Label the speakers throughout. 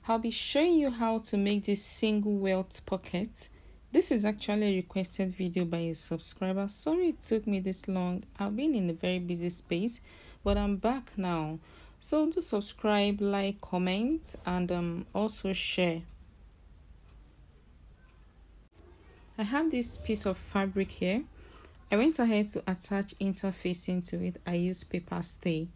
Speaker 1: I'll be showing you how to make this single welt pocket. This is actually a requested video by a subscriber. Sorry it took me this long. I've been in a very busy space, but I'm back now. So do subscribe, like, comment, and also share. I have this piece of fabric here. I went ahead to attach interfacing to it. I use paper stay.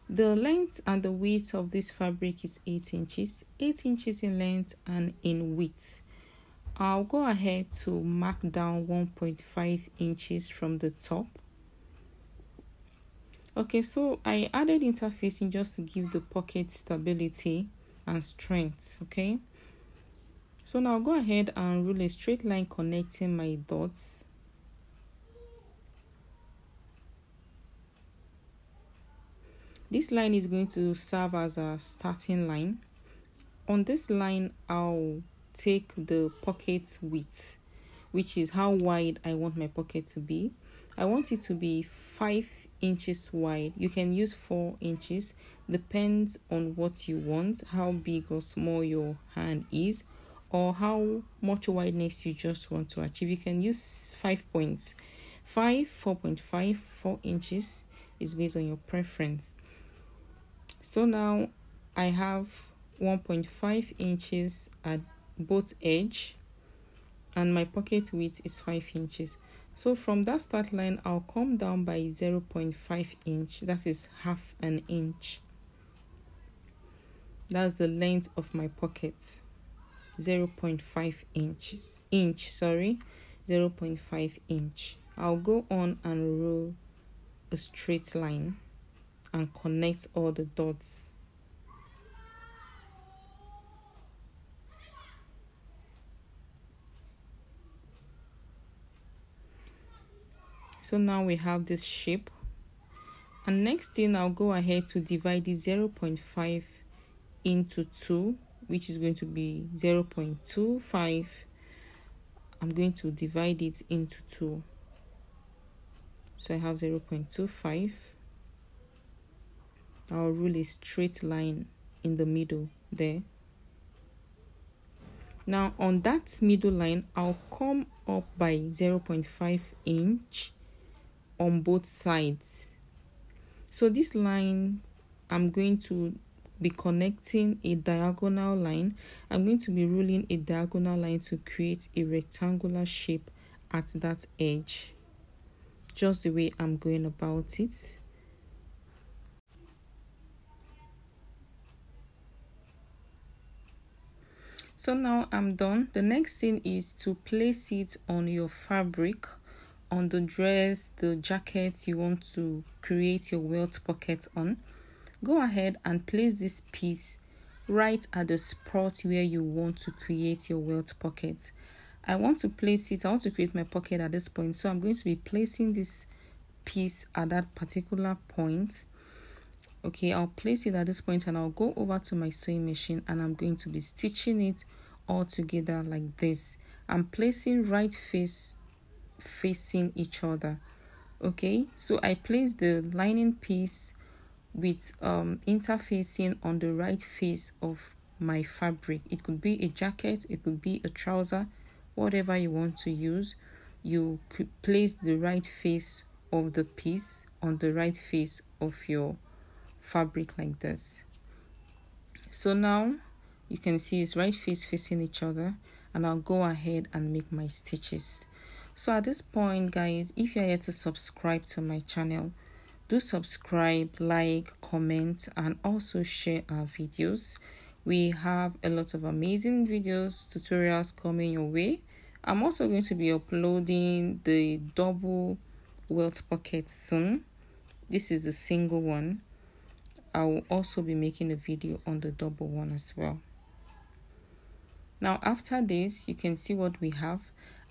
Speaker 1: The length and the width of this fabric is 8 inches. 8 inches in length and in width. I'll go ahead to mark down 1.5 inches from the top. Okay, so I added interfacing just to give the pocket stability and strength, okay? So now I'll go ahead and rule a straight line connecting my dots. This line is going to serve as a starting line. On this line, I'll take the pocket width, which is how wide I want my pocket to be. I want it to be 5 inches wide. You can use 4 inches, depends on what you want, how big or small your hand is, or how much wideness you just want to achieve. You can use 5.5, 4.5, 4 inches is based on your preference. So now I have 1.5 inches at both edge and my pocket width is 5 inches. So from that start line, I'll come down by 0.5 inch. That is half an inch. That's the length of my pocket. 0.5 inches. 0.5 inch. I'll go on and roll a straight line and connect all the dots. So now we have this shape, and next thing I'll go ahead to divide the 0.5 into 2, which is going to be 0.25. I'm going to divide it into 2. So I have 0.25. I'll rule a straight line in the middle there. Now on that middle line, I'll come up by 0.5 inch on both sides. So this line, I'm going to be connecting a diagonal line. I'm going to be ruling a diagonal line to create a rectangular shape at that edge, just the way I'm going about it. So now I'm done. The next thing is to place it on your fabric, on the dress, the jacket you want to create your welt pocket on. Go ahead and place this piece right at the spot where you want to create your welt pocket. I want to create my pocket at this point, so I'm going to be placing this piece at that particular point. Okay, I'll place it at this point and I'll go over to my sewing machine and I'm going to be stitching it all together like this. I'm placing right face facing each other. Okay, so I place the lining piece with interfacing on the right face of my fabric. It could be a jacket, it could be a trouser, whatever you want to use. You could place the right face of the piece on the right face of your fabric like this. So now you can see it's right face facing each other, and I'll go ahead and make my stitches. So at this point, guys, if you're yet to subscribe to my channel, do subscribe, like, comment, and also share our videos. We have a lot of amazing videos, tutorials coming your way. I'm also going to be uploading the double welt pocket soon. This is a single one. I will also be making a video on the double one as well. Now after this, you can see what we have.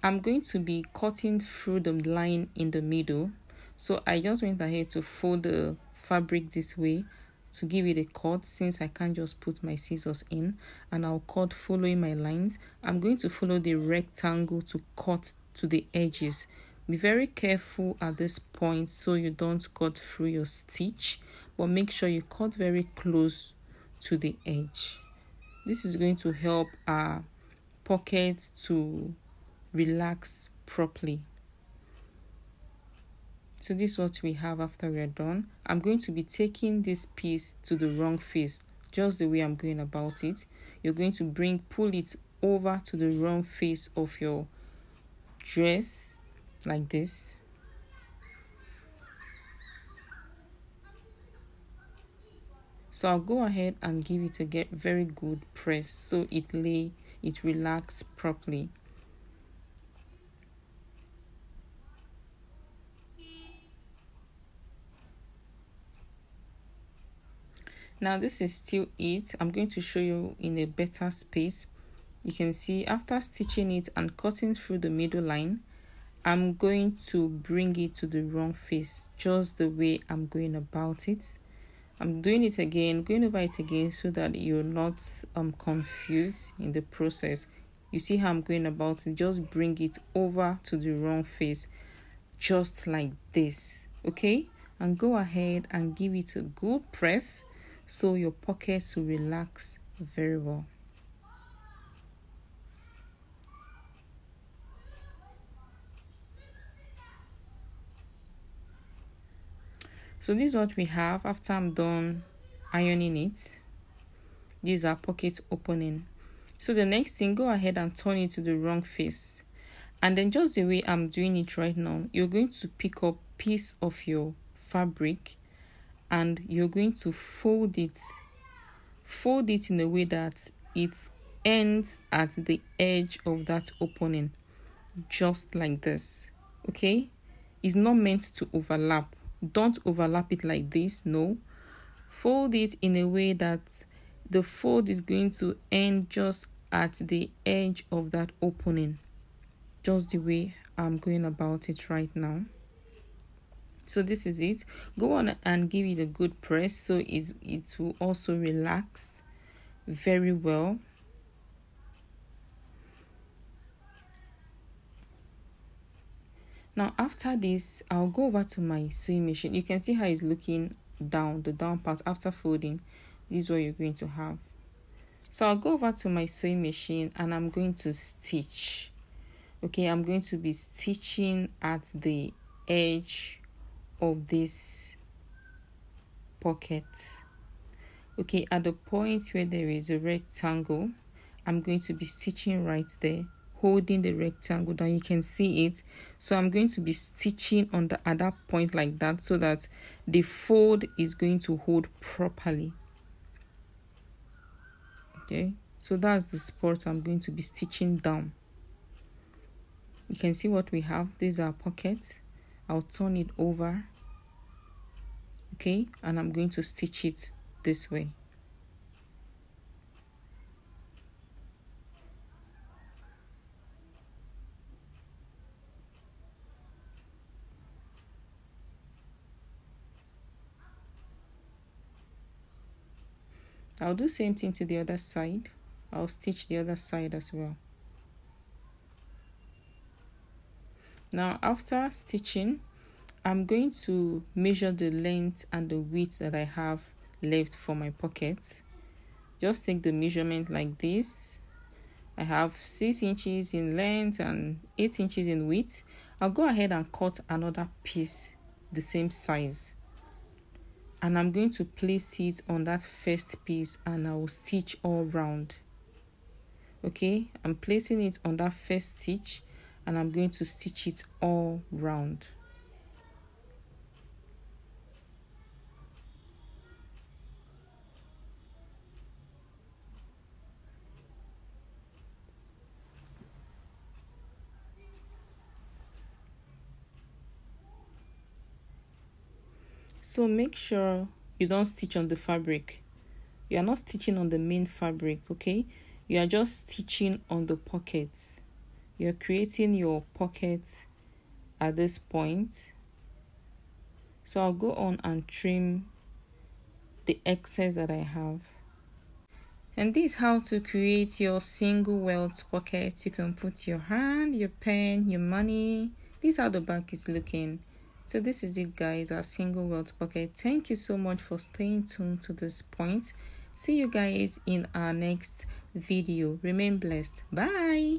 Speaker 1: I'm going to be cutting through the line in the middle. So I just went ahead to fold the fabric this way to give it a cut, since I can't just put my scissors in, and I'll cut following my lines. I'm going to follow the rectangle to cut to the edges. Be very careful at this point so you don't cut through your stitch, but make sure you cut very close to the edge. This is going to help our pocket to relax properly. So this is what we have after we are done. I'm going to be taking this piece to the wrong face, just the way I'm going about it. You're going to pull it over to the wrong face of your dress, like this. So I'll go ahead and give it a very good press so it relax properly. Now this is still it. I'm going to show you in a better space. You can see after stitching it and cutting through the middle line, I'm going to bring it to the wrong face, just the way I'm going about it. I'm doing it again, going over it again so that you're not confused in the process. You see how I'm going about it? Just bring it over to the wrong face, just like this, okay? And go ahead and give it a good press so your pockets will relax very well. So this is what we have after I'm done ironing it. These are pocket opening. So the next thing, go ahead and turn it to the wrong face. And then just the way I'm doing it right now, you're going to pick up piece of your fabric and you're going to fold it in a way that it ends at the edge of that opening, just like this, okay? It's not meant to overlap. Don't overlap it like this, no. Fold it in a way that the fold is going to end just at the edge of that opening, just the way I'm going about it right now. So this is it. Go on and give it a good press so it will also relax very well. Now after this, I'll go over to my sewing machine. You can see how it's looking down, the down part after folding. This is what you're going to have. So I'll go over to my sewing machine and I'm going to stitch. Okay, I'm going to be stitching at the edge of this pocket. Okay, at the point where there is a rectangle, I'm going to be stitching right there, holding the rectangle down. You can see it. So I'm going to be stitching at that point like that so that the fold is going to hold properly. Okay, so that's the spot I'm going to be stitching down. You can see what we have. These are pockets. I'll turn it over, okay, and I'm going to stitch it this way. I'll do same thing to the other side. I'll stitch the other side as well. Now after stitching, I'm going to measure the length and the width that I have left for my pocket. Just take the measurement like this. I have 6 inches in length and 8 inches in width. I'll go ahead and cut another piece the same size. And I'm going to place it on that first piece and I will stitch all round. Okay, I'm placing it on that first stitch and I'm going to stitch it all round. So make sure you don't stitch on the fabric. You are not stitching on the main fabric, okay? You are just stitching on the pockets. You're creating your pocket at this point. So I'll go on and trim the excess that I have. And this is how to create your single welt pocket. You can put your hand, your pen, your money. This is how the back is looking. So this is it, guys, our single welt pocket. Thank you so much for staying tuned to this point. See you guys in our next video. Remain blessed. Bye.